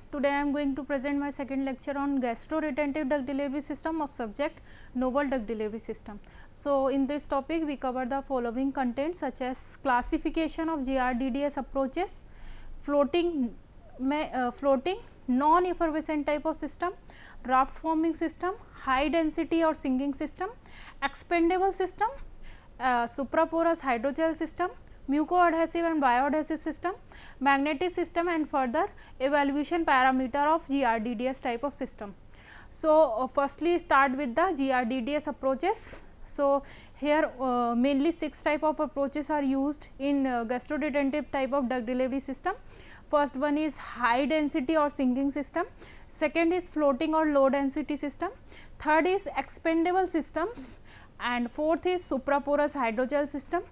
Today I am going to present my second lecture on gastro-retentive drug delivery system of subject novel drug delivery system. So, in this topic we cover the following content such as classification of GRDDS approaches, floating non-effervescent type of system, raft forming system, high density or sinking system, expandable system, supraporous hydrogel system, mucoadhesive and bioadhesive system, magnetic system, and further evaluation parameter of GRDDS type of system. So, firstly start with the GRDDS approaches. So, here mainly 6 type of approaches are used in gastro-retentive type of drug delivery system. First one is high density or sinking system, second is floating or low density system, third is expandable systems, and fourth is supraporous hydrogel system,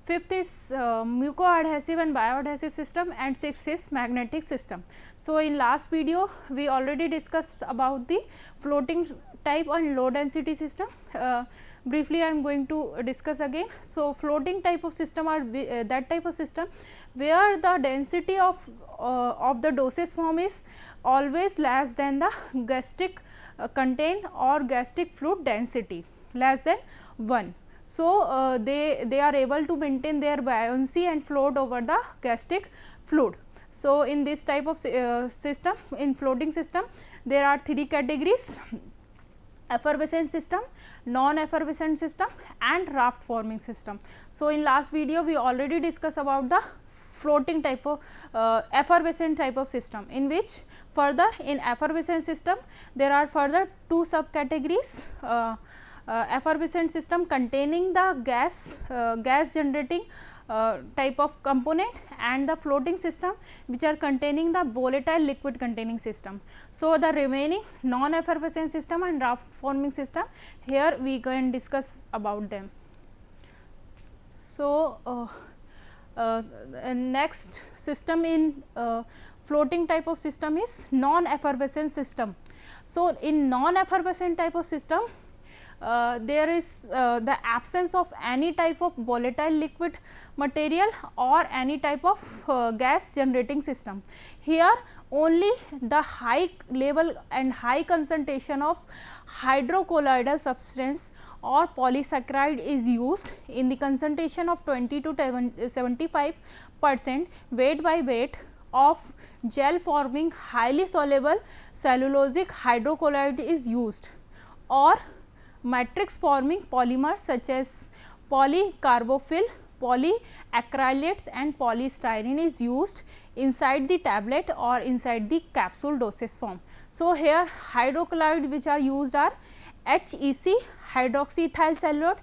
fifth is mucoadhesive and bioadhesive system, and sixth is magnetic system. So, in last video we already discussed about the floating type and low density system. Briefly I am going to discuss again. So, floating type of system are that type of system where the density of the dosage form is always less than the gastric contained or gastric fluid density less than 1. So, they are able to maintain their buoyancy and float over the gastric fluid. So, in this type of system, in floating system there are 3 categories: effervescent system, non-effervescent system, and raft forming system. So, in last video we already discussed about the floating type of effervescent type of system, in which further in effervescent system there are further 2 subcategories. Effervescent system containing the gas generating type of component, and the floating system which are containing the volatile liquid containing system. So, the remaining non-effervescent system and raft forming system, here we can discuss about them. So, next system in floating type of system is non-effervescent system. So, in non-effervescent type of system there is the absence of any type of volatile liquid material or any type of gas generating system. Here only the high level and high concentration of hydrocolloidal substance or polysaccharide is used in the concentration of 20 to 75% weight by weight of gel forming highly soluble cellulosic hydrocolloid is used, or matrix forming polymers such as polycarbophyll, polyacrylates, and polystyrene is used inside the tablet or inside the capsule dosage form. So, here hydrocolloid which are used are HEC, hydroxyethyl cellulose,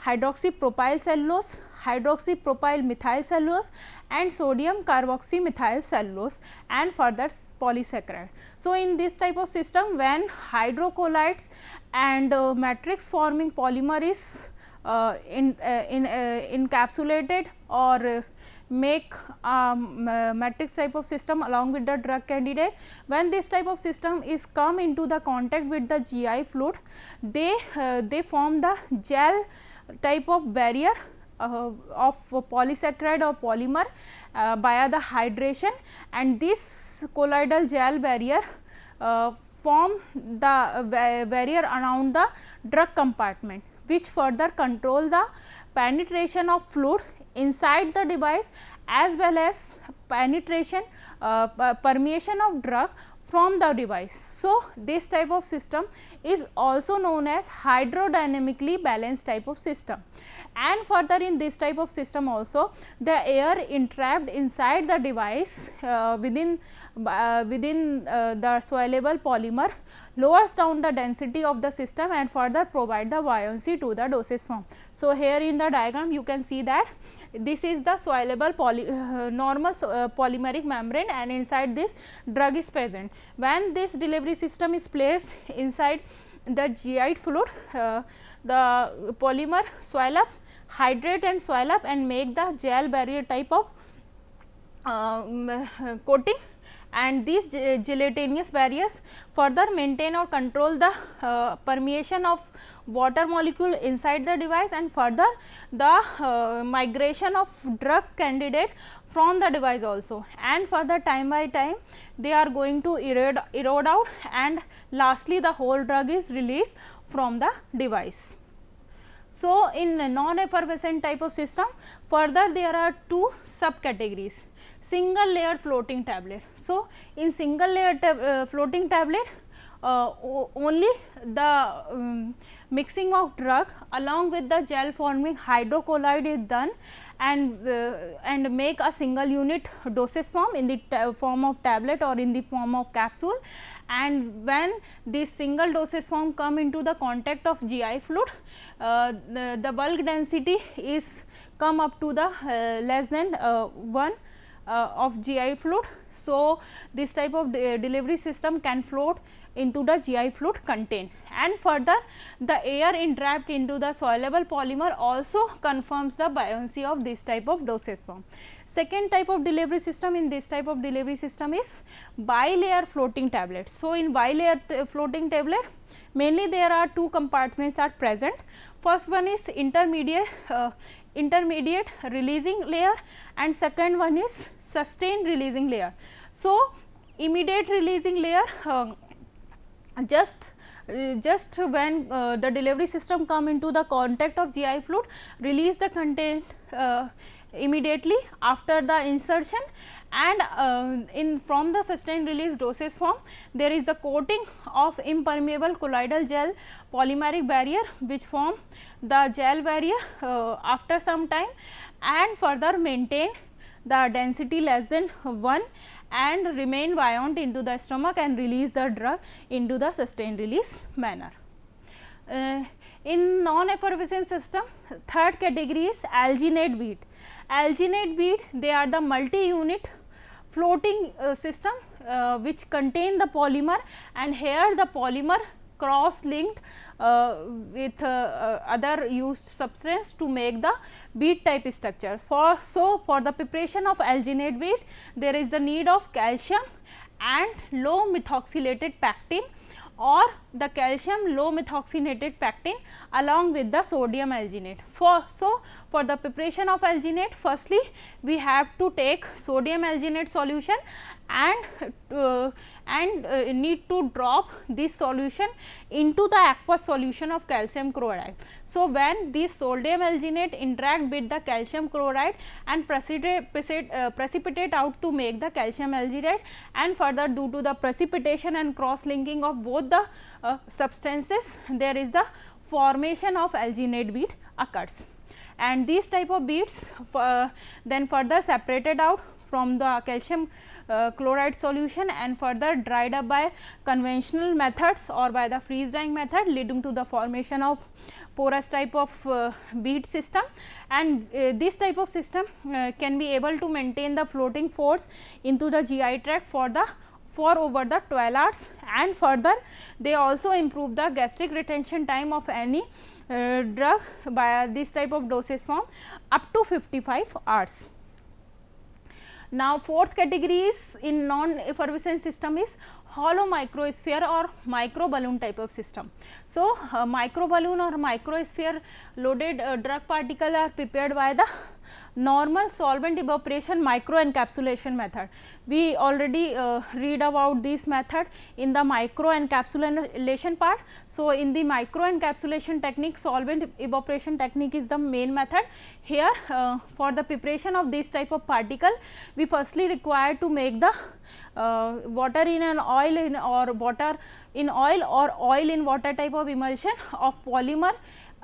hydroxypropyl cellulose, hydroxypropyl methyl cellulose, and sodium carboxymethyl cellulose, and further polysaccharide. So, in this type of system, when hydrocolloids and matrix forming polymer is encapsulated or make matrix type of system along with the drug candidate, when this type of system is come into the contact with the GI fluid, they form the gel type of barrier of polysaccharide or polymer via the hydration, and this colloidal gel barrier form the barrier around the drug compartment, which further control the penetration of fluid inside the device as well as penetration permeation of drug from the device. So, this type of system is also known as hydrodynamically balanced type of system, and further in this type of system also the air entrapped inside the device within the soluble polymer lowers down the density of the system and further provide the buoyancy to the dosage form. So, here in the diagram you can see that this is the soluble normal polymeric membrane, and inside this drug is present. When this delivery system is placed inside the GI fluid, the polymer swell up, hydrate and swell up and make the gel barrier type of coating, and these gelatinous barriers further maintain or control the permeation of water molecule inside the device, and further the migration of drug candidate from the device also, and further time by time they are going to erode out, and lastly the whole drug is released from the device. So, in non-effervescent type of system, further there are two subcategories: single layer floating tablet. So, in single layer floating tablet, only the mixing of drug along with the gel forming hydrocolloid is done, and make a single unit dosage form in the form of tablet or in the form of capsule. And when this single dosage form come into the contact of GI fluid, the bulk density is come up to the less than 1 of GI fluid. So, this type of delivery system can float into the GI fluid contained, and further the air entrapped into the soluble polymer also confirms the buoyancy of this type of dosage form. Second type of delivery system in this type of delivery system is bilayer floating tablet. So, in bilayer floating tablet, mainly there are two compartments are present. First one is intermediate releasing layer, and second one is sustained releasing layer. So, immediate releasing layer, just when the delivery system come into the contact of GI fluid, release the content immediately after the insertion, and in from the sustained release dosage form there is the coating of impermeable colloidal gel polymeric barrier which form the gel barrier after some time, and further maintain the density less than 1 and remain buoyant into the stomach and release the drug into the sustained release manner. In non-effervescent system, third category is alginate bead. Alginate bead, they are the multi-unit floating system which contain the polymer, and here the polymer cross linked with other used substance to make the bead type structure. So, for the preparation of alginate bead, there is the need of calcium and low methoxylated pectin, or the calcium low methoxylated pectin along with the sodium alginate. So, for the preparation of alginate, firstly we have to take sodium alginate solution and need to drop this solution into the aqueous solution of calcium chloride. So, when this sodium alginate interact with the calcium chloride and precipitate out to make the calcium alginate, and further due to the precipitation and cross linking of both the substances, there is the formation of alginate bead occurs, and these type of beads then further separated out from the calcium chloride solution and further dried up by conventional methods or by the freeze drying method, leading to the formation of porous type of bead system. And this type of system can be able to maintain the floating force into the GI tract for over the 12 hours, and further they also improve the gastric retention time of any drug by this type of dosage form up to 55 hours. Now, fourth category is in non-effervescent system is hollow microsphere or micro balloon type of system. So, micro balloon or microsphere loaded drug particle are prepared by the normal solvent evaporation micro encapsulation method. We already read about this method in the micro encapsulation part. So, in the micro encapsulation technique, solvent evaporation technique is the main method. Here for the preparation of this type of particle, we firstly require to make the water in an oil in or water in oil or oil in water type of emulsion of polymer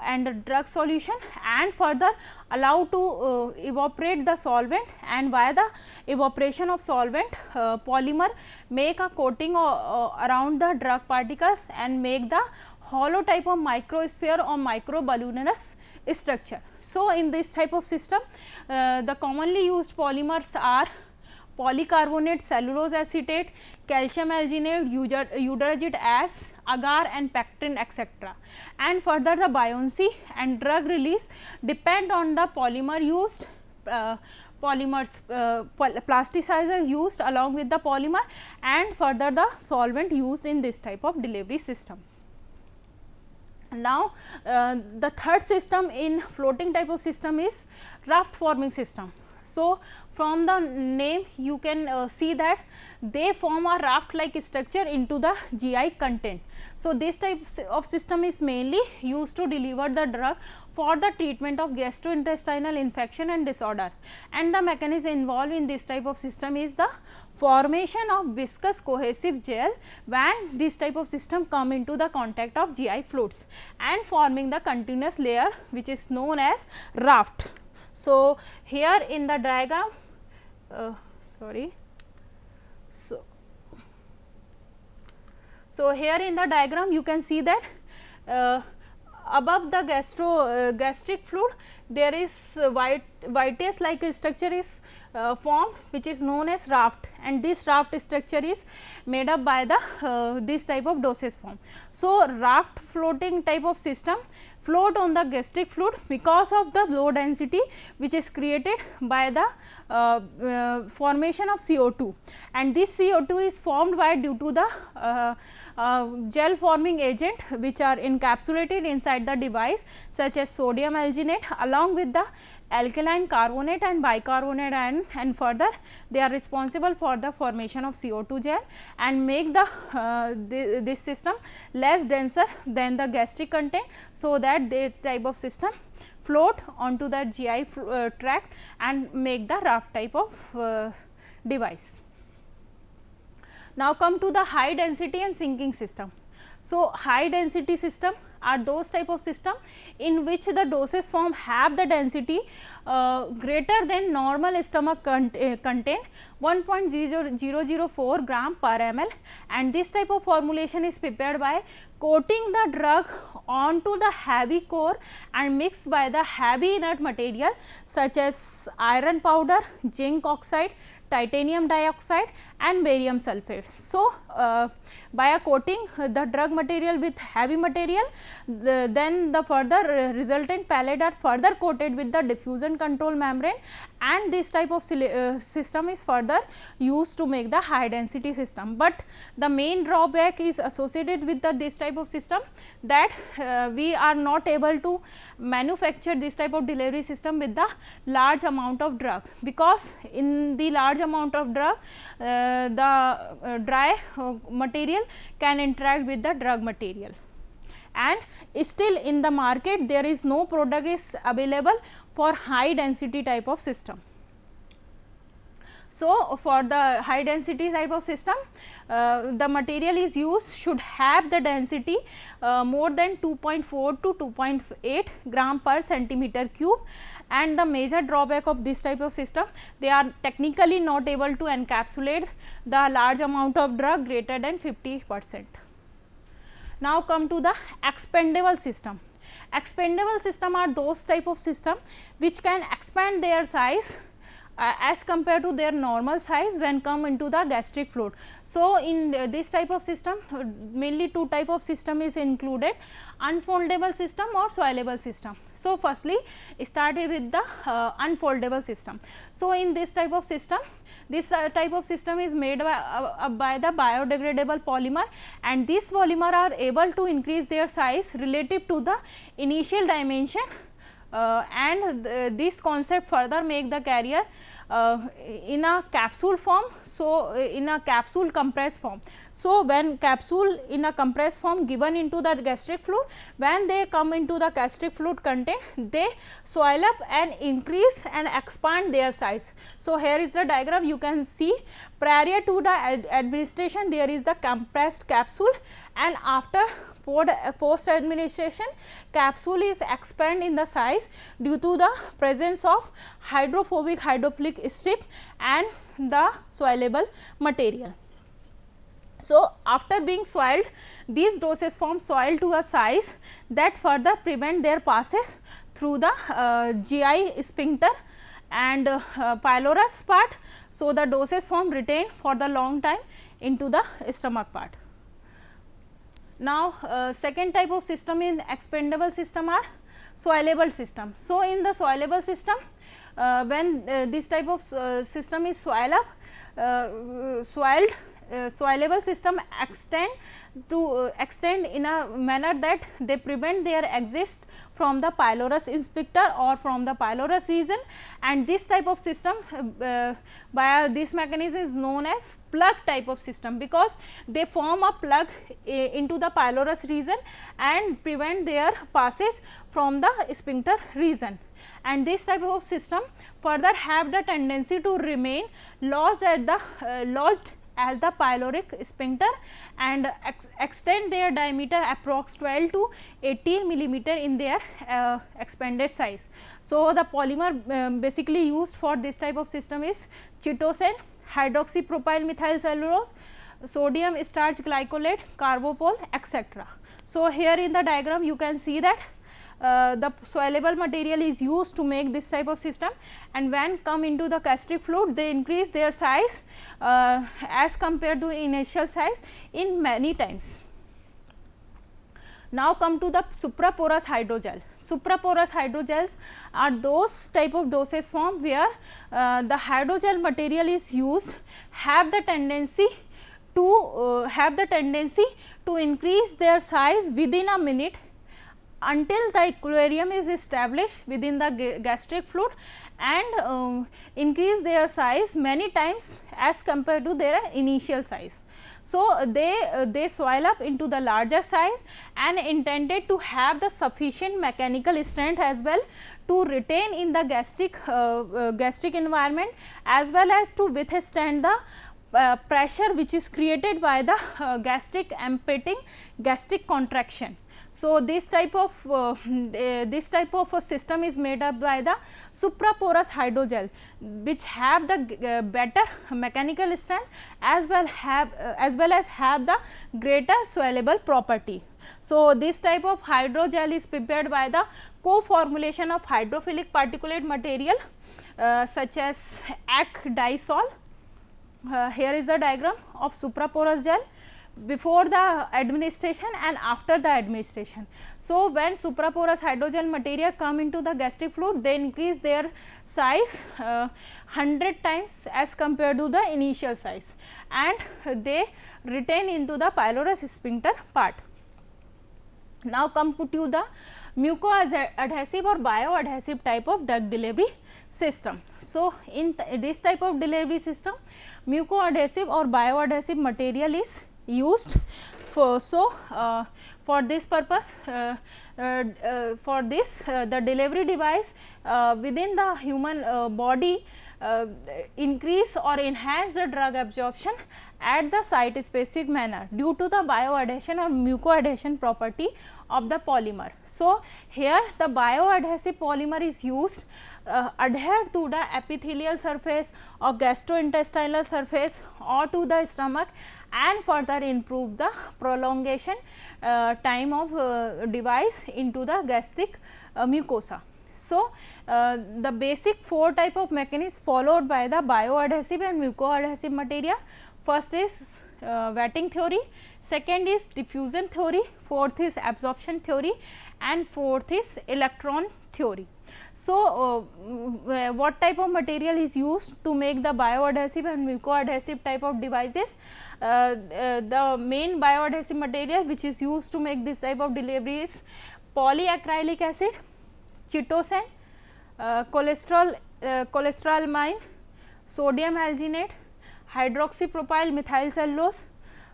and drug solution, and further allow to evaporate the solvent, and by the evaporation of solvent polymer make a coating around the drug particles and make the hollow type of microsphere or micro balloonous structure. So, in this type of system the commonly used polymers are polycarbonate, cellulose acetate, calcium alginate, eudragit ash, agar and pectin etc. And further the buoyancy and drug release depend on the polymer used. polymers, plasticizer used along with the polymer, and further the solvent used in this type of delivery system. Now, the third system in floating type of system is raft forming system. So, from the name you can see that they form a raft like structure into the GI content. So, this type of system is mainly used to deliver the drug for the treatment of gastrointestinal infection and disorder, and the mechanism involved in this type of system is the formation of viscous cohesive gel when this type of system come into the contact of GI fluids and forming the continuous layer which is known as raft. So, here in the diagram so here in the diagram you can see that above the gastric fluid there is whitish like structure is formed which is known as raft, and this raft structure is made up by the this type of dosage form. So, raft floating type of system float on the gastric fluid because of the low density which is created by the formation of CO2, and this CO2 is formed by due to the gel forming agent which are encapsulated inside the device such as sodium alginate along with the alkaline carbonate and bicarbonate ion, and further they are responsible for the formation of CO2 gel and make the this system less denser than the gastric content, so that this type of system float onto the GI tract and make the raft type of device. Now, come to the high density and sinking system. So, high density system are those type of system in which the dosage form have the density greater than normal stomach content 1.0004 gram per ml, and this type of formulation is prepared by coating the drug onto the heavy core and mixed by the heavy inert material such as iron powder, zinc oxide, titanium dioxide and barium sulphate. So, by a coating the drug material with heavy material, then the further resultant pellet are further coated with the diffusion control membrane, and this type of system is further used to make the high density system. But the main drawback is associated with this type of system, that we are not able to manufacture this type of delivery system with the large amount of drug, because in the large amount of drug the dry material can interact with the drug material, and still in the market there is no product is available for high density type of system. So, for the high density type of system the material is used should have the density more than 2.4 to 2.8 gram per centimeter cube, and the major drawback of this type of system, they are technically not able to encapsulate the large amount of drug greater than 50%. Now, come to the expandable system. Expandable system are those type of system which can expand their size as compared to their normal size when come into the gastric fluid. So, in this type of system mainly two type of system is included, unfoldable system or swallowable system. So, firstly started with the unfoldable system. So, in this type of system, this type of system is made by the biodegradable polymer, and these polymer are able to increase their size relative to the initial dimension, and this concept further make the carrier in a capsule form. So, in a capsule compressed form. So, when capsule in a compressed form given into the gastric fluid, when they come into the gastric fluid content, they swell up and increase and expand their size. So, here is the diagram you can see, prior to the administration there is the compressed capsule, and after post administration capsule is expand in the size due to the presence of hydrophobic hydrophilic strip and the swellable material. So, after being swelled, these dosage forms swell to a size that further prevent their passage through the GI sphincter and pylorus part. So, the dosage form retain for the long time into the stomach part. Now, second type of system in expandable system are swallowable system. So, in the swallowable system when this type of system is swell up, swellable system extend in a manner that they prevent their exit from the pylorus sphincter or from the pylorus region, and this type of system by this mechanism is known as plug type of system, because they form a plug into the pylorus region and prevent their passage from the sphincter region. And this type of system further have the tendency to remain lodged as the pyloric sphincter and extend their diameter approx 12 to 18 millimeter in their expanded size. So, the polymer basically used for this type of system is chitosan, hydroxypropyl methyl cellulose, sodium starch glycolate, carbopol, etc. So, here in the diagram you can see that the swellable material is used to make this type of system, and when come into the gastric fluid they increase their size as compared to initial size in many times. Now, come to the supraporous hydrogel. Supraporous hydrogels are those type of dosage form where the hydrogel material is used have the tendency to increase their size within a minute until the equilibrium is established within the gastric fluid, and increase their size many times as compared to their initial size. So, they swell up into the larger size and intended to have the sufficient mechanical strength as well to retain in the gastric environment, as well as to withstand the pressure which is created by the gastric emptying gastric contraction. So, this type of a system is made up by the supraporous hydrogel, which have the better mechanical strength as well as have the greater swellable property. So, this type of hydrogel is prepared by the co-formulation of hydrophilic particulate material such as Ac-Disol. Here is the diagram of supraporous gel before the administration and after the administration. So, when supraporous hydrogel material come into the gastric fluid, they increase their size 100 times as compared to the initial size, and they retain into the pylorus sphincter part. Now, come to the mucoadhesive or bioadhesive type of drug delivery system. So, in this type of delivery system, mucoadhesive or bioadhesive material is used for. So, for this purpose, the delivery device within the human body increase or enhance the drug absorption at the site specific manner due to the bioadhesion or mucoadhesion property of the polymer. So, here the bioadhesive polymer is used adhere to the epithelial surface or gastrointestinal surface or to the stomach, and further improve the prolongation time of device into the gastric mucosa. So, the basic 4 type of mechanism followed by the bioadhesive and mucoadhesive material. First is wetting theory, second is diffusion theory, fourth is absorption theory, and fourth is electron theory. So, what type of material is used to make the bioadhesive and mucoadhesive type of devices? The main bioadhesive material which is used to make this type of delivery is polyacrylic acid, chitosan, cholestyramine, sodium alginate, hydroxypropyl methyl cellulose,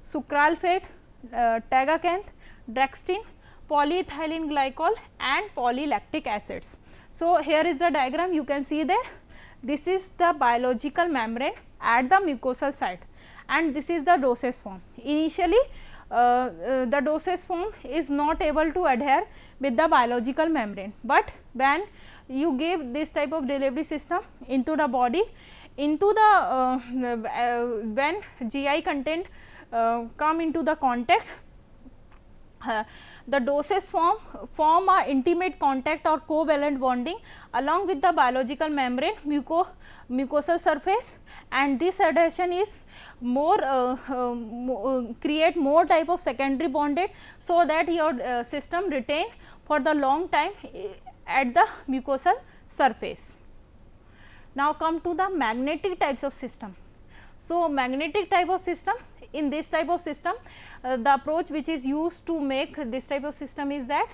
sucralfate, tagacanth, Drextin, polyethylene glycol, and polylactic acids. So, here is the diagram, you can see there, this is the biological membrane at the mucosal site, and this is the dosage form. Initially, the dosage form is not able to adhere with the biological membrane, but when you give this type of delivery system into the body, into the when GI content come into the contact, the dosage form a intimate contact or covalent bonding along with the biological membrane mucosal surface, and this adhesion is more create more type of secondary bonded, so that your system retain for the long time at the mucosal surface. Now come to the magnetic types of system. So, magnetic type of system, in this type of system the approach which is used to make this type of system is that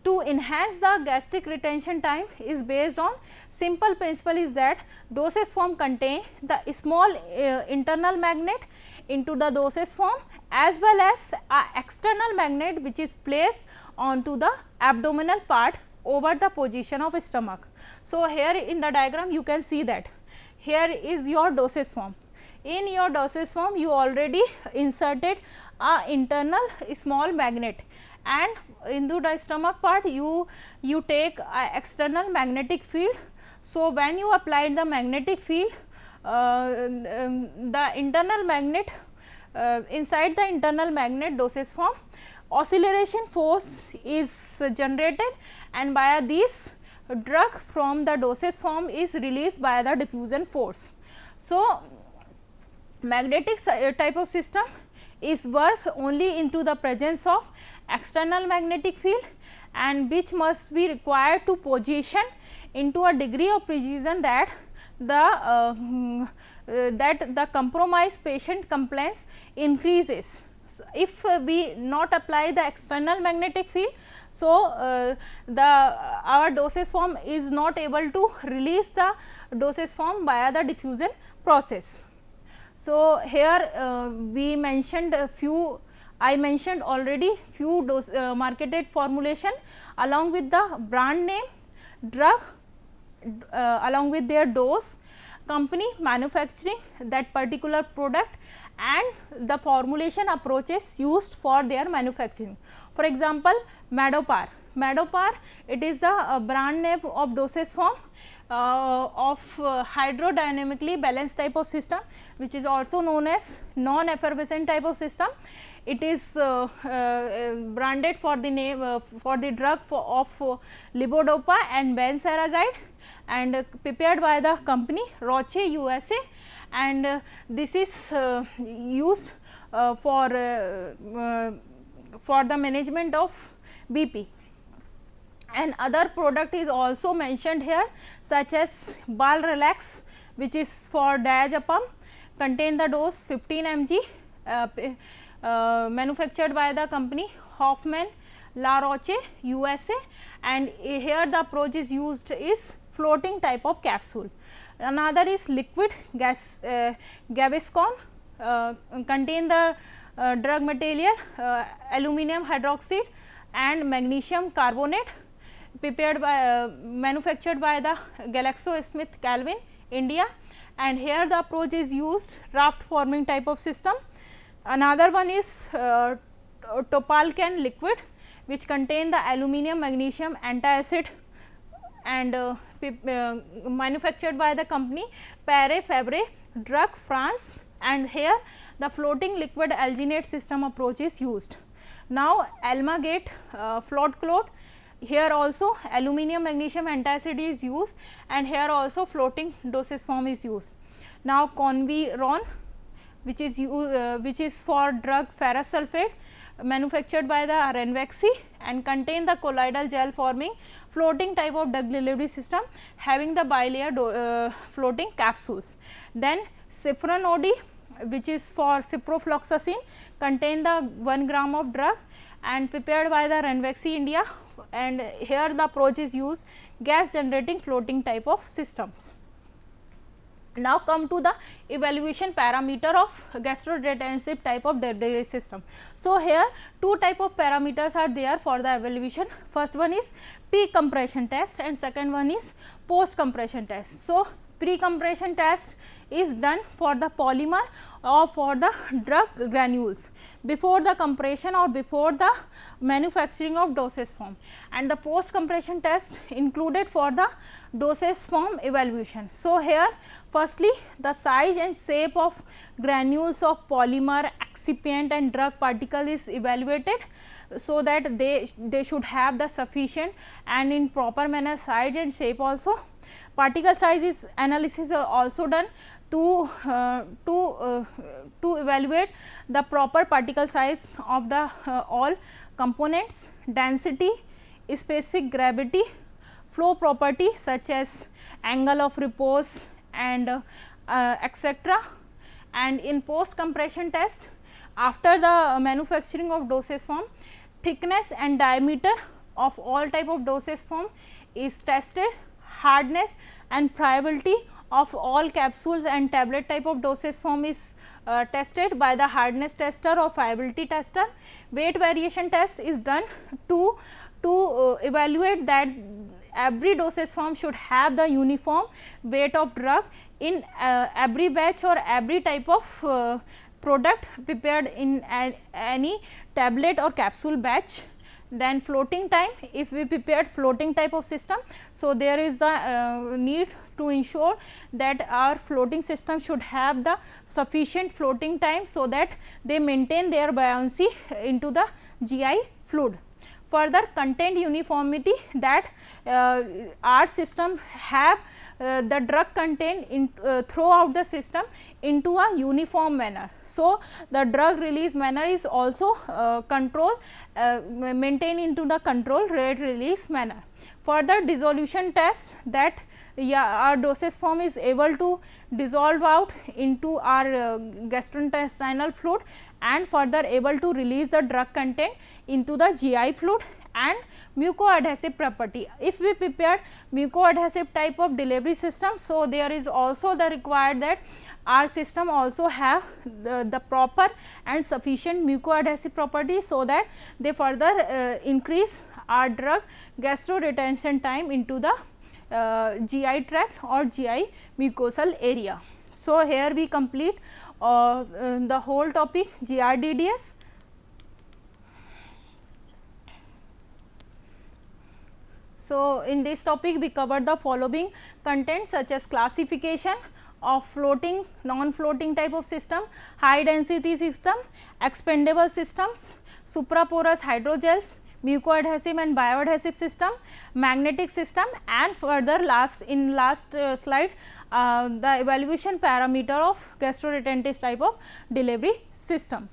to enhance the gastric retention time is based on simple principle is that dosage form contain the small internal magnet into the dosage form as well as a external magnet which is placed onto the abdominal part over the position of stomach. So, here in the diagram you can see that here is your dosage form. In your dosage form you already inserted a internal small magnet, and into the stomach part you take a external magnetic field. So, when you applied the magnetic field, the internal magnet inside the internal magnet dosage form oscillation force is generated, and via this drug from the dosage form is released by the diffusion force. So, magnetic type of system is work only into the presence of external magnetic field, and which must be required to position into a degree of precision that the compromised patient compliance increases. So, if we not apply the external magnetic field, so our dosage form is not able to release the dosage form via the diffusion process. So, here we mentioned a few, I mentioned already few dose marketed formulation along with the brand name, drug, along with their dose, company manufacturing that particular product, and the formulation approaches used for their manufacturing. For example, Madopar. Madopar, it is the brand name of dosage form of hydrodynamically balanced type of system, which is also known as non-effervescent type of system. It is branded for the name for the drug of levodopa and benserazide, and prepared by the company Roche USA, and this is used for the management of BP. And other product is also mentioned here, such as Bal Relax, which is for diazepam, contain the dose 15 mg, manufactured by the company Hoffman La Roche USA, and here the approach is used is floating type of capsule. Another is liquid Gaviscon, contain the drug material aluminum hydroxide and magnesium carbonate, prepared by manufactured by the GlaxoSmithKline India, and here the approach is used raft forming type of system. Another one is Topalcan liquid, which contain the aluminum magnesium antacid, and manufactured by the company Pare Fabre Drug France, and here the floating liquid alginate system approach is used. Now, Almagate float clot, here also aluminum magnesium antacid is used, and here also floating dosage form is used. Now, Conviron, which is for drug ferrous sulphate, manufactured by the Ranbaxy, and contain the colloidal gel forming floating type of drug delivery system having the bilayer floating capsules. Then Cifran OD, which is for ciprofloxacin, contain the 1 gram of drug and prepared by the Ranbaxy India, and here the approach is used gas generating floating type of systems. Now, come to the evaluation parameter of gastroretentive type of delivery system. So, here two type of parameters are there for the evaluation. First one is pre-compression test and second one is post-compression test. So, pre-compression test is done for the polymer or for the drug granules before the compression or before the manufacturing of dosage form, and the post compression test included for the dosage form evaluation. So, here firstly the size and shape of granules of polymer, excipient and drug particle is evaluated, so that they should have the sufficient and in proper manner size and shape also. Particle size is analysis also done to evaluate the proper particle size of the all components, density, specific gravity, flow property such as angle of repose and etc. And in post compression test, after the manufacturing of dosage form, thickness and diameter of all type of dosage form is tested, hardness and friability of all capsules and tablet type of dosage form is tested by the hardness tester or friability tester. Weight variation test is done to evaluate that every dosage form should have the uniform weight of drug in every batch or every type of product prepared in any tablet or capsule batch. Then floating time, if we prepared floating type of system, so there is the need to ensure that our floating system should have the sufficient floating time, so that they maintain their buoyancy into the GI fluid. Further, content uniformity, that our system have the drug content in throughout the system into a uniform manner. So, the drug release manner is also maintained into the control rate release manner. Further, dissolution test, that our dosage form is able to dissolve out into our gastrointestinal fluid and further able to release the drug content into the GI fluid. And mucoadhesive property, if we prepared mucoadhesive type of delivery system, so there is also the required that our system also have the proper and sufficient mucoadhesive property, so that they further increase our drug gastro retention time into the GI tract or GI mucosal area. So, here we complete the whole topic GRDDS. So, in this topic we covered the following contents such as classification of floating, non-floating type of system, high density system, expandable systems, supraporous hydrogels, mucoadhesive and bioadhesive system, magnetic system, and further last slide the evaluation parameter of gastroretentive type of delivery system.